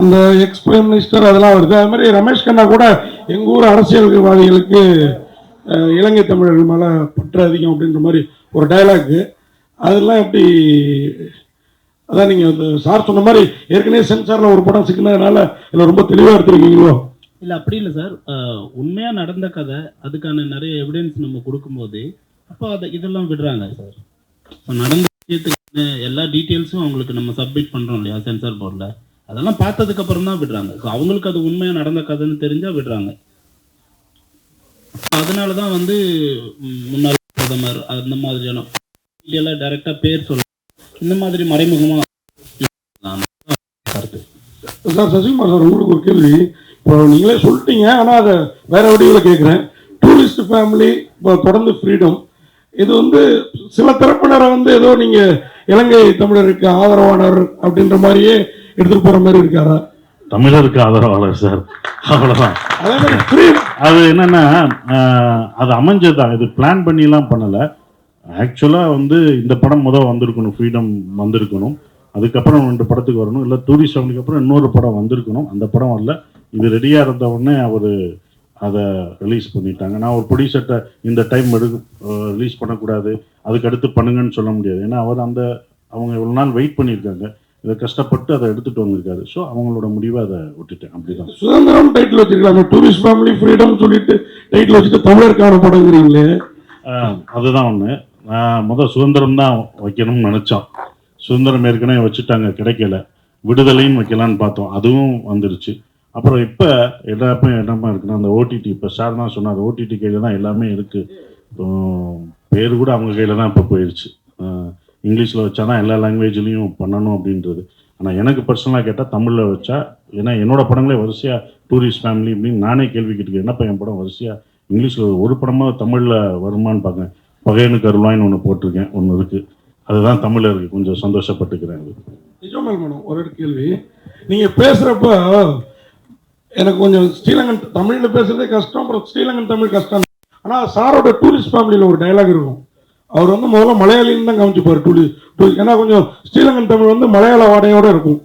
இந்த X prime minister அதெல்லாம் வருது. அது மாதிரி ரமேஷ் கண்ணா கூட எங்கள் ஊர் அரசியல்வாதிகளுக்கு இலங்கை தமிழர்கள் மேலே பற்று அதிகம் அப்படின்ற மாதிரி ஒரு டைலாக்கு, அதெல்லாம் எப்படி? அதான் நீங்கள் சார் சொன்ன மாதிரி ஏற்கனவே சென்சாரில் ஒரு படம் சிக்கினதுனால இல்லை ரொம்ப தெளிவாக எடுத்துருக்கீங்களோ? இல்லை அப்படி இல்லை சார், உண்மையாக நடந்த கதை, அதுக்கான நிறைய எவிடன்ஸ் நம்ம கொடுக்கும்போது அப்போ இதெல்லாம் விடுறாங்க சார். இப்போ நடந்த விஷயத்துக்கு எல்லா டீட்டெயில்ஸும் அவங்களுக்கு நம்ம சப்மிட் பண்ணுறோம் இல்லையா சென்சார் போர்டில், அதெல்லாம் பார்த்ததுக்கு அப்புறம் தான் விடுறாங்க. ஸோ அவங்களுக்கு அது உண்மையாக நடந்த கதைன்னு தெரிஞ்சால் விடுறாங்க. அதனால தான் வந்து முன்னாள் பிரதமர் அந்த மாதிரியான எல்லாம் டைரெக்டாக பேர் சொல்ல இந்த மாதிரி மறைமுகமாக கருத்து. சார் சசிகுமார் சார், உங்களுக்கு ஒரு கேள்வி. இப்போ நீங்களே சொல்லிட்டீங்க, ஆனால் அதை வேற வடிவில் கேட்குறேன். டூரிஸ்ட் ஃபேமிலி இப்போ தொடர்ந்து ஃப்ரீடம், இது வந்து சில தரப்பினரை வந்து ஏதோ நீங்கள் இலங்கை தமிழருக்கு ஆதரவாளர் அப்படின்ற மாதிரியே எடுத்துகிட்டு போகிற மாதிரி இருக்காரா? தமிழருக்கு ஆதரவாளர் சார், அவ்வளோதான். அது என்னன்னா அது அமைஞ்சதுதான், இது பிளான் பண்ணிலாம் பண்ணலை. ஆக்சுவலாக வந்து இந்த படம் வந்திருக்கணும், ஃப்ரீடம் வந்திருக்கணும், அதுக்கப்புறம் 2 படத்துக்கு வரணும், இல்லை டூரிஸ்ட் ஃபேமிலிக்கு அப்புறம் இன்னொரு படம் வந்திருக்கணும். அந்த படம் வரல. இது ரெடியாக இருந்த உடனே அவர் அதை ரிலீஸ் பண்ணிட்டாங்க. நான் ஒரு ப்ரொடியூசர்கிட்ட இந்த டைம் ரிலீஸ் பண்ணக்கூடாது, அதுக்கு அடுத்து பண்ணுங்கன்னு சொல்ல முடியாது. ஏன்னா அவர் அவங்க இவ்வளோ நாள் வெயிட் பண்ணியிருக்காங்க, இதை கஷ்டப்பட்டு அதை எடுத்துகிட்டு வந்திருக்காரு. ஸோ அவங்களோட முடிவை அதை விட்டுட்டேன். அப்படிதான். சுதந்திரம் டைட்டில் வச்சுருக்கலாமே, டூரிஸ்ட் ஃபேமிலி ஃப்ரீடம் சொல்லிட்டு டைட்டில் வச்சுட்டு தமிழருக்கான படங்கிறீங்களே. அதுதான் ஒன்று. நான் சுதந்திரம் தான் வைக்கணும்னு நினச்சோம். சுதந்திரம் ஏற்கனவே வச்சுட்டாங்க, கிடைக்கல. விடுதலைன்னு வைக்கலான்னு பார்த்தோம், அதுவும் வந்துருச்சு. அப்புறம் இப்போ எல்லாருமே என்னமா இருக்குன்னா அந்த ஓடிடி, இப்போ சார் தான் சொன்னார், ஓடிடி கையில் தான் எல்லாமே இருக்குது. இப்போ பேர் கூட அவங்க கையில் தான் இப்போ போயிடுச்சு. இங்கிலீஷில் வச்சா தான் எல்லா லாங்குவேஜ்லேயும் பண்ணணும் அப்படின்றது. ஆனால் எனக்கு பர்சனலாக கேட்டால் தமிழில் வச்சா, ஏன்னா என்னோட படங்களே வரிசையாக டூரிஸ்ட் ஃபேமிலி அப்படின்னு நானே கேள்வி கேட்டுருக்கேன். என்னப்பா என் படம் வரிசையாக இங்கிலீஷில் ஒரு படமாக தமிழில் வருமானு பார்க்கேன். பகையனுக்கு அருள்வாயின்னு ஒன்று போட்டிருக்கேன், ஒன்று இருக்குது, அதுதான் தமிழில் இருக்குது. கொஞ்சம் சந்தோஷப்பட்டுக்கிறேன். நிஜமல் மேடம், ஒரு கேள்வி. நீங்கள் பேசுகிறப்ப எனக்கு கொஞ்சம் ஸ்ரீலங்கன் தமிழில் பேசுகிறதே கஷ்டம், அப்புறம் ஸ்ரீலங்கன் தமிழ் கஷ்டம். ஆனால் சாரோட டூரிஸ்ட் ஃபேமிலியில் ஒரு டைலாக் இருக்கும். அவர் வந்து முதல்ல மலையாளின்னு தான் காமிச்சுப்பார் டூரிஸ்ட். ஏன்னா கொஞ்சம் ஸ்ரீலங்கன் தமிழ் வந்து மலையாள வாடையோடு இருக்கும்,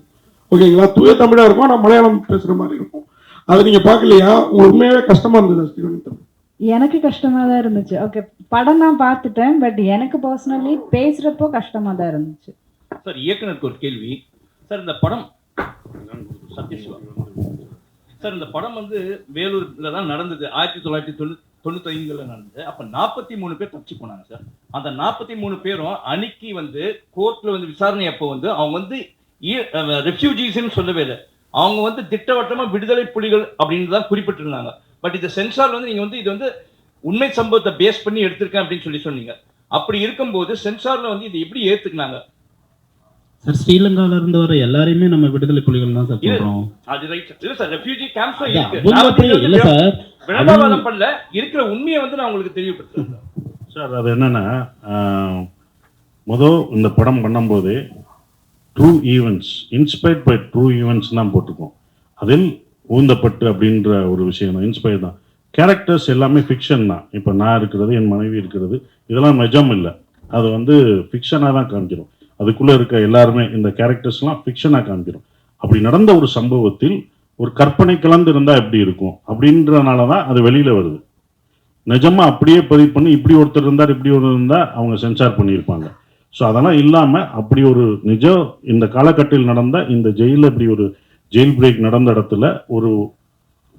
ஓகேங்களா? தூய தமிழாக இருக்கும், ஆனால் மலையாளம் பேசுகிற மாதிரி இருக்கும். அதை நீங்கள் பார்க்கலையா? உங்களுக்கு உண்மையாகவே கஷ்டமாக இருந்தது ஸ்ரீலங்கன் தமிழ்? எனக்கு கஷ்டமாக தான் இருந்துச்சு. ஓகே, படம் தான் பார்த்துட்டேன், பட் எனக்கு பர்சனலி பேசுகிறப்போ கஷ்டமாக தான் இருந்துச்சு. சார் இயக்குனருக்கு ஒரு கேள்வி சார். இந்த படம் சார், இந்த படம் வந்து வேலூர்ல தான் நடந்தது, 1995 நடந்தது. அப்ப 43 பேர் தப்பிச்சு போனாங்க சார். அந்த 43 பேரும் அன்னைக்கு வந்து கோர்ட்ல வந்து விசாரணை அப்போ வந்து அவங்க வந்து ரெஃப்யூஜிஸ்ன்னு சொல்லவே இல்லை, அவங்க வந்து திட்டவட்டமா விடுதலை புலிகள் அப்படின்னு தான் குறிப்பிட்டிருந்தாங்க. பட் இந்த சென்சார் வந்து நீங்க வந்து இது வந்து உண்மை சம்பவத்தை பேஸ் பண்ணி எடுத்திருக்கேன் அப்படின்னு சொல்லி சொன்னீங்க. அப்படி இருக்கும்போது சென்சார்ல வந்து இது எப்படி ஏத்துக்கினாங்க சார்? ஸ்ரீலங்கால இருந்து வர எல்லாரையுமே நம்ம விடுதலை புலிகள் தான் சார் சொல்றோம். அது ரைட். இல்ல சார், ரெஃப்யூஜி கேம்ப்ஸ் இருக்கு. இல்ல சார், விளம்பரம் பண்ணல, இருக்கிற உண்மையை வந்து நான் உங்களுக்கு தெரியப்படுத்துறேன் சார். அது என்னன்னா இந்த படம் பண்ணும்போது true events, inspired by true events தான் போட்டுக்கோம். அதில் ஊந்தப்பட்டு அப்படின்ற ஒரு விஷயம் தான், இன்ஸ்பயர் தான். கேரக்டர்ஸ் எல்லாமே ஃபிக்ஷன் தான். இப்போ நான் இருக்கிறது, என் மனைவி இருக்கிறது, இதெல்லாம் நிஜம் இல்லை. அது வந்து ஃபிக்ஷனாக தான் காமிக்கிறோம். அதுக்குள்ளே இருக்க எல்லாருமே இந்த கேரக்டர்ஸ்லாம் ஃபிக்ஷனாக காமிக்கிறோம். அப்படி நடந்த ஒரு சம்பவத்தில் ஒரு கற்பனை கலந்து இருந்தால் எப்படி இருக்கும் அப்படின்றனால தான் அது வெளியில் வருது. நிஜமாக அப்படியே பதிவு பண்ணி இப்படி ஒருத்தர் இருந்தார், இப்படி ஒருத்தர் இருந்தால் அவங்க சென்சார் பண்ணியிருப்பாங்க. ஸோ அதெல்லாம் இல்லாமல் அப்படி ஒரு நிஜம் இந்த காலகட்டத்தில் நடந்த இந்த ஜெயிலில் இப்படி ஒரு ஜெயில் பிரேக் நடந்த இடத்துல ஒரு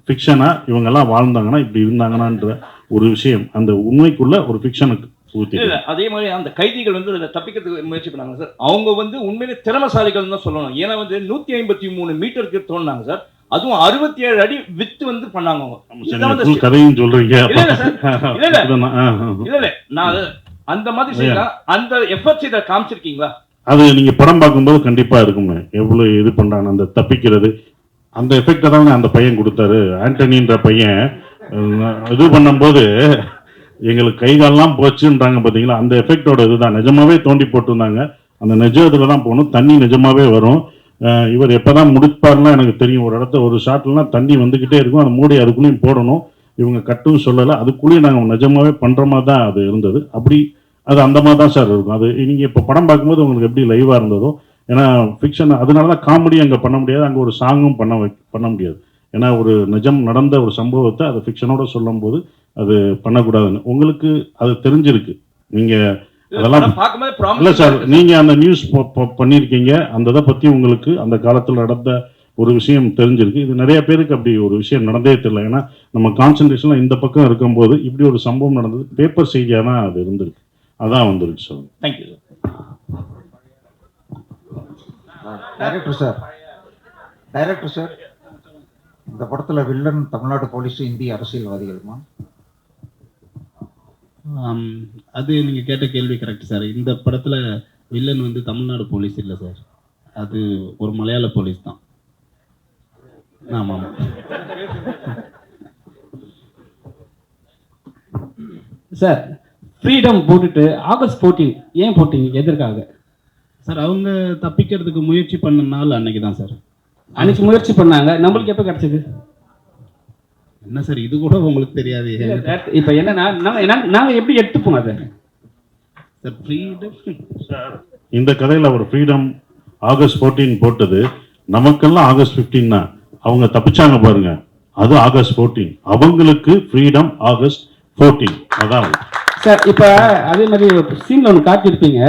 ஃபிக்ஷனாக இவங்கெல்லாம் வாழ்ந்தாங்கன்னா இப்படி இருந்தாங்கன்னான்ற ஒரு விஷயம் அந்த உண்மைக்குள்ள ஒரு ஃபிக்ஷனுக்கு ஊற்றி. அதே மாதிரி அந்த கைதிகள் வந்து அதில் தப்பிக்கிறதுக்கு முயற்சி பண்ணாங்க சார். அவங்க வந்து உண்மையிலே திறமசாலிகள் தான் சொல்லணும். ஏன்னா வந்து 153 மீட்டருக்கு தோணுனாங்க சார். அதுவும் 67 அடி வித்து வந்து பண்ணாங்க. கதையும் சொல்றீங்க? இல்ல நான் அந்த மாதிரி செய்யலாம். அந்த எஃபர்ட்ஸ் இதை காமிச்சிருக்கீங்களா? அது நீங்க படம் பார்க்கும்போது கண்டிப்பா இருக்குங்க. எவ்வளவு இது பண்றாங்க அந்த தப்பிக்கிறது, அந்த எஃபெக்ட் தான் அந்த பையன் கொடுத்தாரு. ஆண்டனின்ற பையன் இது பண்ணும்போது எங்களுக்கு கைகாலெல்லாம் போச்சுன்றாங்க பார்த்தீங்களா, அந்த எஃபெக்டோட இதுதான். நிஜமாவே தோண்டி போட்டிருந்தாங்க. அந்த நிஜ இதில் தான் போகணும், தண்ணி நிஜமாவே வரும். இவர் எப்போதான் முடிப்பாருன்னா எனக்கு தெரியும். ஒரு இடத்த ஒரு ஷாட்லாம் தண்ணி வந்துக்கிட்டே இருக்கும், அந்த மூடி அதுக்குள்ளேயும் போடணும். இவங்க கட்டும் சொல்லலை, அதுக்குள்ளேயும் நாங்கள் நிஜமாவே பண்ணுற மாதிரி தான் அது இருந்தது. அப்படி அது அந்த மாதிரி தான் சார் இருக்கும். அது நீங்கள் இப்போ படம் பார்க்கும்போது உங்களுக்கு எப்படி லைவாக இருந்ததோ ஏன்னா ஃபிக்ஷன் அதனால தான் காமெடி அங்கே பண்ண முடியாது, அங்கே ஒரு சாங்கும் பண்ண முடியாது. ஏன்னா ஒரு நிஜம் நடந்த ஒரு சம்பவத்தை அதை ஃபிக்ஷனோட சொல்லும்போது அது பண்ணக்கூடாதுன்னு உங்களுக்கு அது தெரிஞ்சிருக்கு. நீங்கள் அதெல்லாம் பார்க்கும்போது இல்லை ப்ராமிஸ் சார், நீங்கள் அந்த நியூஸ் பண்ணியிருக்கீங்க, அந்த இதை பற்றி உங்களுக்கு அந்த காலத்தில் நடந்த ஒரு விஷயம் தெரிஞ்சிருக்கு. இது நிறைய பேருக்கு அப்படி ஒரு விஷயம் நடந்தே தெரியல. ஏன்னா நம்ம கான்சன்ட்ரேஷன்லாம் இந்த பக்கம் இருக்கும்போது இப்படி ஒரு சம்பவம் நடந்தது பேப்பர் செய்தியாக தான் அது இருந்திருக்கு, அதான் வந்துருக்கு sir. Thank you sir. Director sir, இந்த படத்துல வில்லன் தமிழ்நாடு போலீஸ், இந்திய அரசியல்வாதிகளுமா? அது நீங்கள் கேட்ட கேள்வி கரெக்ட் சார். இந்த படத்தில் வில்லன் வந்து தமிழ்நாடு போலீஸ் இல்லை சார், அது ஒரு மலையாள போலீஸ் தான். ஆமாம். சார், ஃப்ரீடம் போட்டுட்டு ஆகஸ்ட் 14 ஏன் போட்டீங்க? எதற்காக சார் அவங்க தப்பிக்கிறதுக்கு முயற்சி பண்ண நாள் அன்னைக்கு தான் சார். அன்னைக்கு முயற்சி பண்ணாங்க, நம்மளுக்கு எப்போ கிடைச்சது? என்ன சார் இது கூட உங்களுக்கு தெரியாது? இப்போ என்னன்னா நாங்கள் எப்படி எடுத்துப்போம் அதை? சார் ஃப்ரீடம் சார், இந்த கதையில் ஒரு ஃப்ரீடம் ஆகஸ்ட் 14 போட்டது நமக்கெல்லாம் ஆகஸ்ட் 15 தான். அவங்க தப்பிச்சாங்க பாருங்க, அது ஆகஸ்ட் 14. அவங்களுக்கு ஃப்ரீடம் ஆகஸ்ட் 14. அதான் சார். இப்போ அதே மாதிரி சீனில் ஒன்று காட்டியிருப்பீங்க,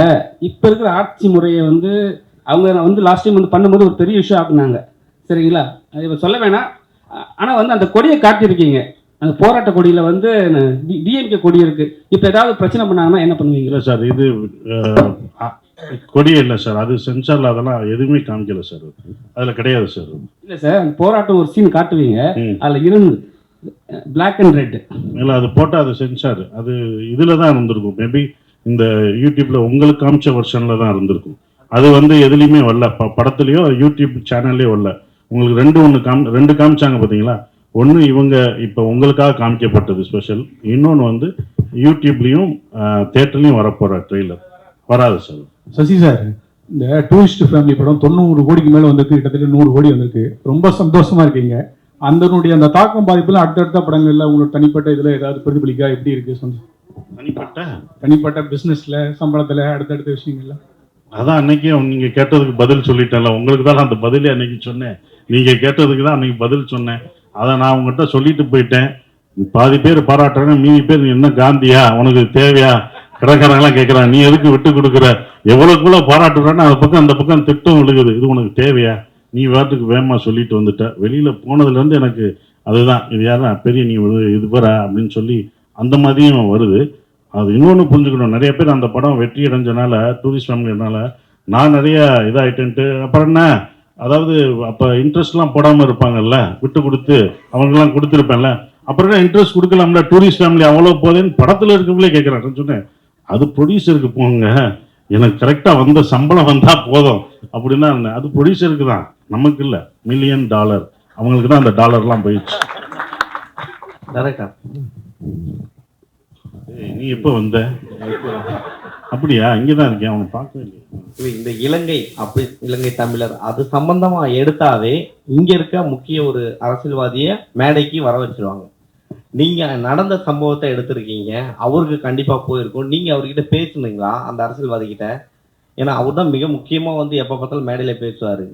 இப்போ இருக்கிற ஆட்சி முறையை வந்து அவங்க வந்து லாஸ்ட் டைம் வந்து பண்ணும்போது ஒரு பெரிய விஷயம் ஆக்குனாங்க, சரிங்களா? அது இப்போ சொல்ல வேணாம். ஆனால் வந்து அந்த கொடியை காட்டியிருக்கீங்க, அந்த போராட்ட கொடியில் வந்து டிஎம்கே கொடி இருக்குது. இப்போ ஏதாவது பிரச்சனை பண்ணாங்கன்னா என்ன பண்ணுவீங்க? இல்லை சார், இது கொடியே இல்லை சார், அது சென்சாரில் அதெல்லாம் எதுவுமே காமிக்கல சார், அதில் கிடையாது சார். இல்லை சார், அந்த போராட்டம் ஒரு சீன் காட்டுவீங்க, அதில் இருந்து பிளாக் அண்ட் ரெட். இல்லை, அது போட்டால் அது சென்சார், அது இதில் தான் இருந்திருக்கும். மேபி இந்த யூடியூப்பில் உங்களுக்கு காமிச்ச வெர்ஷனில் தான் இருந்திருக்கும். அது வந்து எதுலேயுமே வரல, படத்துலையோ யூடியூப் சேனல்லையோ வரல. உங்களுக்கு ரெண்டு காமிச்சாங்க பார்த்தீங்களா? ஒன்று இவங்க இப்போ உங்களுக்காக காமிக்கப்பட்டது ஸ்பெஷல், இன்னொன்று வந்து யூடியூப்லேயும் தேட்டர்லேயும் வரப்போகிற ட்ரெய்லர் வராது சார். சசி சார், இந்த டூரிஸ்ட் ஃபேமிலி படம் 90 கோடிக்கு மேலே வந்திருக்கு, கிட்டத்தட்ட 100 கோடி வந்திருக்கு. ரொம்ப சந்தோஷமா இருக்கீங்க. அந்த தாக்கம் பாதிப்புலாம் அடுத்தடுத்த படங்கள்ல உங்களோட தனிப்பட்ட இதில் ஏதாவது பிரதிபலிக்கா? எப்படி இருக்கு தனிப்பட்ட பிஸ்னஸ்ல, சம்பளத்தில், அடுத்தடுத்த விஷயங்கள்ல? அதான் அன்னைக்கே நீங்கள் கேட்டதுக்கு பதில் சொல்லிட்டேன்ல, உங்களுக்கு தான் அந்த பதிலே அன்னைக்கு சொன்னேன். நீங்கள் கேட்டதுக்கு தான் அன்னைக்கு பதில் சொன்னேன். அதை நான் உங்கள்கிட்ட சொல்லிட்டு போயிட்டேன். பாதி பேர் பாராட்டுறாங்க, மீதி பேர் நீ என்ன காந்தியா, உனக்கு தேவையா, கடைக்காரங்களாம் கேட்குறான், நீ எதுக்கு விட்டு கொடுக்குற, எவ்வளோக்குள்ள பாராட்டுறான்னு அந்த பக்கம் திட்டம் விழுகுது. இது உனக்கு தேவையா, நீ வாட்டுக்கு வேகமாக சொல்லிட்டு வந்துட்ட. வெளியில் போனதுலேருந்து எனக்கு அதுதான், இது யாரா பெரிய நீ இது பெற அப்படின்னு சொல்லி அந்த மாதிரியும் வருது. அது இன்னொன்று புரிஞ்சுக்கணும், நிறைய பேர் அந்த படம் வெற்றி அடைஞ்சனால, டூரிஸ்ட் ஃபேமிலினால நான் நிறைய இதாகிட்டேன்ட்டு அப்புறம் என்ன, அதாவது அப்போ இன்ட்ரெஸ்ட்லாம் போடாமல் இருப்பாங்கல்ல, விட்டு கொடுத்து அவங்கெல்லாம் கொடுத்துருப்பேன்ல, அப்புறம் என்ன இன்ட்ரெஸ்ட் கொடுக்கலாம்ல, டூரிஸ்ட் ஃபேமிலி அவ்வளோ போதேன்னு படத்தில் இருக்கவங்களே கேட்குறாங்கன்னு சொன்னேன். அது ப்ரொடியூசருக்கு போங்க, எனக்கு கரெக்டாக வந்த சம்பளம் வந்தால் போதும் அப்படின்னா இருந்தேன். அது ப்ரொடியூசருக்கு தான், நமக்கு இல்லை. $1 மில்லியன் அவங்களுக்கு தான் அந்த டாலர்லாம் போயிடுச்சு. நீ எப்போ வந்த? அப்படியா? இங்கே தான் இருக்கேன், அவனை பார்க்கவே இல்லை. இந்த இலங்கை தமிழர் அது சம்பந்தமா எடுத்தாவே இங்க இருக்க முக்கிய ஒரு அரசியல்வாதிய மேடைக்கு வர வச்சிருவாங்க. நீங்க நடந்த சம்பவத்தை எடுத்திருக்கீங்க, அவருக்கு கண்டிப்பா போயிருக்கும். நீங்க அவர்கிட்ட பேசுனீங்களா அந்த அரசியல்வாதி கிட்ட? ஏன்னா அவர் தான் மிக முக்கியமா வந்து எப்ப பார்த்தாலும் மேடையில பேசுவாரு.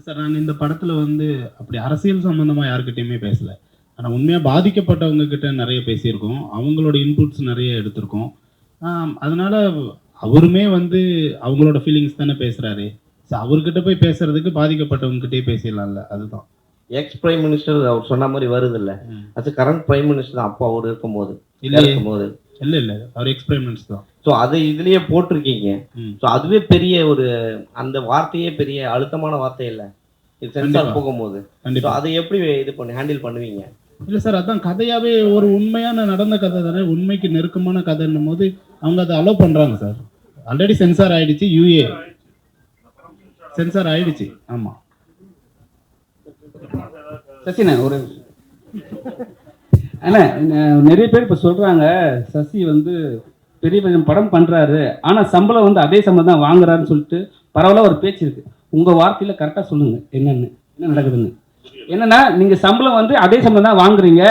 சார், நான் இந்த படத்துல வந்து அப்படி அரசியல் சம்பந்தமா யாருக்கிட்டையுமே பேசல. ஆனால் உண்மையாக பாதிக்கப்பட்டவங்க கிட்ட நிறைய பேசியிருக்கோம், அவங்களோட இன்புட்ஸ் நிறைய எடுத்திருக்கோம். அதனால அவருமே வந்து அவங்களோட ஃபீலிங்ஸ் தானே பேசுறாரு. ஸோ அவர்கிட்ட போய் பேசுறதுக்கு பாதிக்கப்பட்டவங்ககிட்டயே பேசிடலாம்ல, அதுதான். எக்ஸ் பிரைம் மினிஸ்டர் அவர் சொன்ன மாதிரி வருது இல்ல, அது கரண்ட் பிரைம் மினிஸ்டர் அப்போ அவர் இருக்கும்போது இல்ல அவர் எக்ஸ் பிரைம் மினிஸ்டர் தான். ஸோ அதை இதுலயே போட்டிருக்கீங்க. ஸோ அதுவே பெரிய ஒரு அந்த வார்த்தையே பெரிய அழுத்தமான வார்த்தை இல்லை, இது சென்சார் போகும்போது. அதை எப்படி இது பண்ணி ஹேண்டில் பண்ணுவீங்க? இல்லை சார், அதான் கதையாவே ஒரு உண்மையான நடந்த கதை தானே, உண்மைக்கு நெருக்கமான கதைன்னும் போது அவங்க அதை அலோவ் பண்றாங்க சார். ஆல்ரெடி சென்சார் ஆயிடுச்சு, யூஏ சென்சார் ஆயிடுச்சு. ஆமா சசிண்ணா, ஒரு அண்ணா, நிறைய பேர் இப்போ சொல்றாங்க சசி வந்து பெரிய பெரிய படம் பண்றாரு, ஆனா சம்பளம் வந்து அதே சம்பளம் தான் வாங்குறாருன்னு சொல்லிட்டு பரவாயில்ல ஒரு பேச்சு இருக்கு. உங்க வார்த்தையில கரெக்டா சொல்லுங்க, என்ன நடக்குதுன்னு. என்னன்னா, நீங்க சம்பளம் வந்து அதே சம்பளம் தான் வாங்குறீங்க,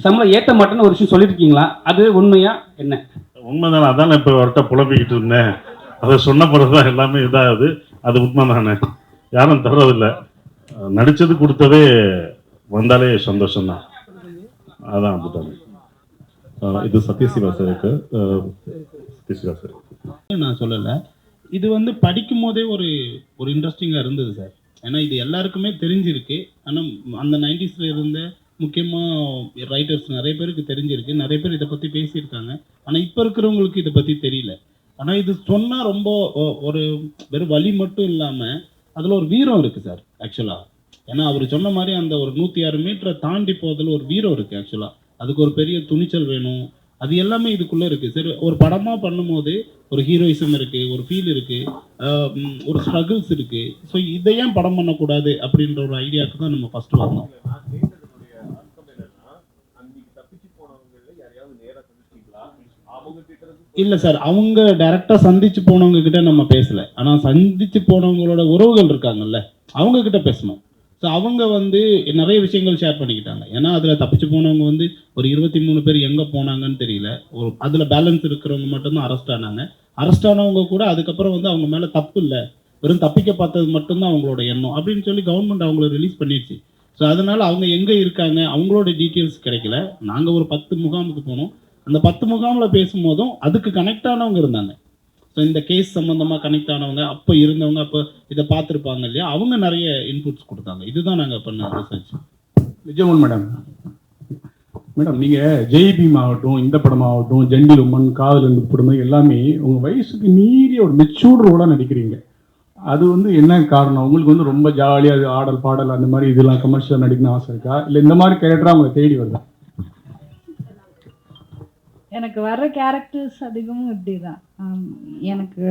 சம்பளம் ஏற்ற மாட்டேன்னு ஒரு விஷயம் சொல்லியிருக்கீங்களா? அது உண்மையா? என்ன உண்மைதானே? அதான் இப்போ அவர்கிட்ட புலம்பிக்கிட்டு இருந்தேன். அதை சொன்ன பிறகுதான் எல்லாமே இதாகுது. அது உண்மை தானே, யாரும் தர்றதில்லை. நடிச்சது கொடுத்ததே வந்தாலே சந்தோஷம்தான். அதான் அப்படித்தானே. இது சத்யசிவா சாருக்கு சத்யசிவா சார் நான் சொல்லலை. இது வந்து படிக்கும் போதே ஒரு ஒரு இன்ட்ரெஸ்டிங்காக இருந்தது சார். ஏன்னா இது எல்லாருக்குமே தெரிஞ்சிருக்கு. ஆனால் அந்த 90s இருந்த முக்கியமாக ரைட்டர்ஸ் நிறைய பேருக்கு தெரிஞ்சிருக்கு, நிறைய பேர் இதை பற்றி பேசியிருக்காங்க. ஆனால் இப்போ இருக்கிறவங்களுக்கு இதை பற்றி தெரியல. ஆனால் இது சொன்னால் ரொம்ப ஒரு வெறும் வலி மட்டும் இல்லாமல் அதில் ஒரு வீரம் இருக்குது சார் ஆக்சுவலாக. ஏன்னா அவர் சொன்ன மாதிரி அந்த ஒரு 106 மீட்டரை தாண்டி போதில் ஒரு வீரம் இருக்குது ஆக்சுவலாக. அதுக்கு ஒரு பெரிய துணிச்சல் வேணும். அது எல்லாமே இதுக்குள்ளே இருக்குது. சரி, ஒரு படமாக பண்ணும்போது ஒரு ஹீரோயிசம் இருக்குது, ஒரு ஃபீல் இருக்குது, ஒரு ஸ்ட்ரகிள்ஸ் இருக்குது. ஸோ இதை ஏன் படம் பண்ணக்கூடாது அப்படின்ற ஒரு ஐடியாவுக்கு தான் நம்ம ஃபஸ்ட்டு வரணும். இல்லை சார், அவங்க டைரெக்டாக சந்திச்சு போனவங்க கிட்ட நம்ம பேசலை. ஆனால் சந்திச்சு போனவங்களோட உறவுகள் இருக்காங்கல்ல, அவங்க கிட்ட பேசணும். ஸோ அவங்க வந்து நிறைய விஷயங்கள் ஷேர் பண்ணிக்கிட்டாங்க. ஏன்னா அதில் தப்பிச்சு போனவங்க வந்து ஒரு 23 பேர் எங்கே போனாங்கன்னு தெரியல. ஒரு அதில் பேலன்ஸ் இருக்கிறவங்க மட்டும்தான் அரெஸ்ட் ஆனாங்க. அரெஸ்ட் ஆனவங்க கூட அதுக்கப்புறம் வந்து அவங்க மேலே தப்பு இல்லை, வெறும் தப்பிக்க பார்த்தது மட்டும்தான் அவங்களோட எண்ணம் அப்படின்னு சொல்லி கவர்மெண்ட் அவங்கள ரிலீஸ் பண்ணிடுச்சு. ஸோ அதனால் அவங்க எங்கே இருக்காங்க அவங்களோட டீட்டெயில்ஸ் கிடைக்கல. நாங்கள் ஒரு 10 முகாமுக்கு போனோம். அந்த 10 முகாமில் பேசும்போதும் அதுக்கு கனெக்ட் ஆனவங்க இருந்தாங்க. ஸோ இந்த கேஸ் சம்மந்தமாக கனெக்ட் ஆனவங்க, அப்போ இருந்தவங்க, அப்போ இதை பார்த்துருப்பாங்க இல்லையா, அவங்க நிறைய இன்புட்ஸ் கொடுத்தாங்க. இதுதான் நாங்கள் பண்ண ரிசர்ச். விஜயமோகன் மேடம், நீங்கள் ஜெய் பீம் ஆகட்டும், இந்த படமாகட்டும், ஜெண்டில் உமன், காதல் என்பது படம் எல்லாமே உங்கள் வயசுக்கு மீறிய ஒரு மெச்சூர்ட் ரோலாக நடிக்கிறீங்க. அது வந்து என்ன காரணம்? உங்களுக்கு வந்து ரொம்ப ஜாலியாக அது ஆடல் பாடல் அந்த மாதிரி இதெல்லாம் கமர்ஷியலாக நடிக்கணும்னு ஆசை இருக்கா, இல்லை இந்த மாதிரி கேரக்டராக அவங்க தேடி வருதா? எனக்கு வர்ற கேரக்டர்ஸ் அதிகமும் இப்படி தான். எனக்கு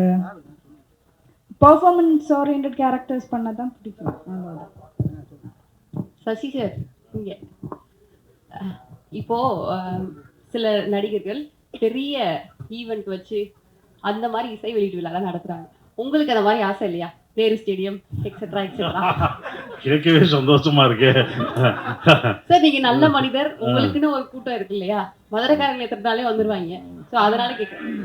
பர்ஃபார்மன்ஸ் ஓரியன்ட் கேரக்டர்ஸ் பண்ண தான் பிடிக்கும். அவ்வளோதான். சசி சார், இங்கே இப்போ சில நடிகர்கள் பெரிய ஈவெண்ட் வச்சு அந்த மாதிரி இசை வெளியீட்டு விழாலாம் நடத்துறாங்க. உங்களுக்கு அந்த மாதிரி ஆசை இல்லையா? Nehru stadium etcetera etcetera. கேட்கவே சந்தோஷமா இருக்கு சார், நீங்க நல்ல மனிதர், உங்களுக்குன்னு ஒரு கூட்டம் இருக்கு இல்லையா? மதுரைக்காரங்க எத்தனாலே வந்துருவாங்க. ஸோ அதனால கேட்குறேன்.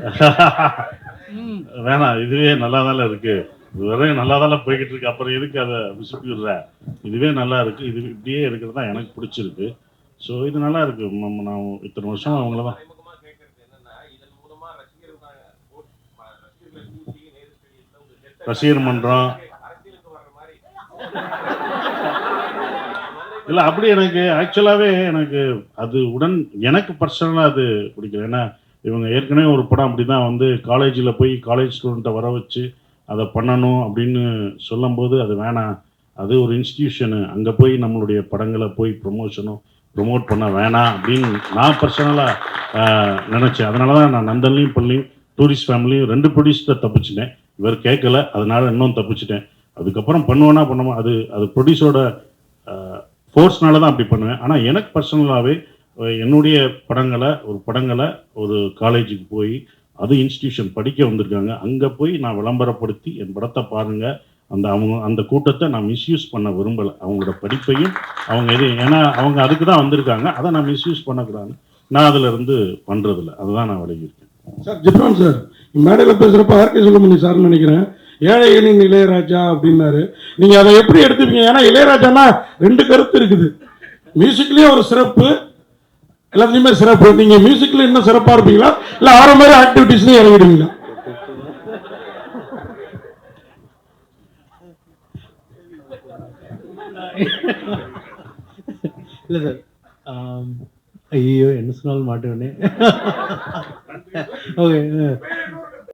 வேணாம், இதுவே நல்லா தானே இருக்கு, இதுவரை நல்லா தானே போய்கிட்டு இருக்கு, அப்புறம் எதுக்கு அதை விசுப்பி விடுற? இதுவே நல்லா இருக்கு, இது இப்படியே இருக்கிறது தான் எனக்கு பிடிச்சிருக்கு. ஸோ இது நல்லா இருக்கு. நான் இத்தனை வருஷம் அவங்கள தான் ரசிகர் மன்றம் இல்லை, அப்படி எனக்கு ஆக்சுவலாகவே எனக்கு அது எனக்கு பர்சனலாக அது பிடிக்கல. ஏன்னா இவங்க ஏற்கனவே ஒரு படம் அப்படி தான் வந்து காலேஜில் போய் காலேஜ் ஸ்டூடெண்ட்டை வர வச்சு அதை பண்ணணும் அப்படின்னு சொல்லும்போது அது வேணாம், அது ஒரு இன்ஸ்டிடியூஷனு, அங்கே போய் நம்மளுடைய படங்களை போய் ப்ரொமோட் பண்ண வேணாம் அப்படின்னு நான் பர்சனலாக நினச்சேன். அதனால தான் நான் நந்தன்லையும் பள்ளியும் டூரிஸ்ட் ஃபேமிலியும் 2 ப்ரொடியூசரை தப்பிச்சிட்டேன். இவர் கேட்கல, அதனால இன்னும் தப்பிச்சிட்டேன். அதுக்கப்புறம் பண்ணுவேன்னா பண்ணுவோம், அது ப்ரொடியூஸரோட ஃபோர்ஸ்னால தான் அப்படி பண்ணுவேன். ஆனால் எனக்கு பர்சனலாகவே என்னுடைய படங்களை ஒரு காலேஜுக்கு போய் அது இன்ஸ்டிடியூஷன் படிக்க வந்திருக்காங்க, அங்கே போய் நான் விளம்பரப்படுத்தி என் படத்தை பாருங்கள், அந்த கூட்டத்தை நான் மிஸ்யூஸ் பண்ண விரும்பலை. அவங்களோட படிப்பையும் அவங்க ஏன்னா அவங்க அதுக்கு தான் வந்திருக்காங்க, அதை நான் மிஸ்யூஸ் பண்ணக்கூடாது. நான் அதில் இருந்து பண்ணுறதில்ல, அதுதான் நான் விலகியிருக்கேன். சார் ஜிப்ரான் சார் மேடையில் பேசுகிறப்ப ஆர்கே சுப்பிரமணியம் சார்னு நினைக்கிறேன், ஏழைகளின் இளையராஜா அப்படின்னாரு. நீங்கள் அதை எப்படி எடுத்துப்பீங்க? ஏன்னா இளையராஜானா 2 கருத்து இருக்குது. மியூசிக்லேயே ஒரு சிறப்பு, எல்லாத்துலேயுமே சிறப்பு. நீங்கள் மியூசிக்கில் இன்னும் சிறப்பாக இருப்பீங்களா, இல்லை ஆற மாதிரி ஆக்டிவிட்டீஸ்லையும் இறங்கிடுவீங்களா? இல்லை சார், ஐயோ என்ன சொன்னாலும் மாட்டேனே. ஓகே,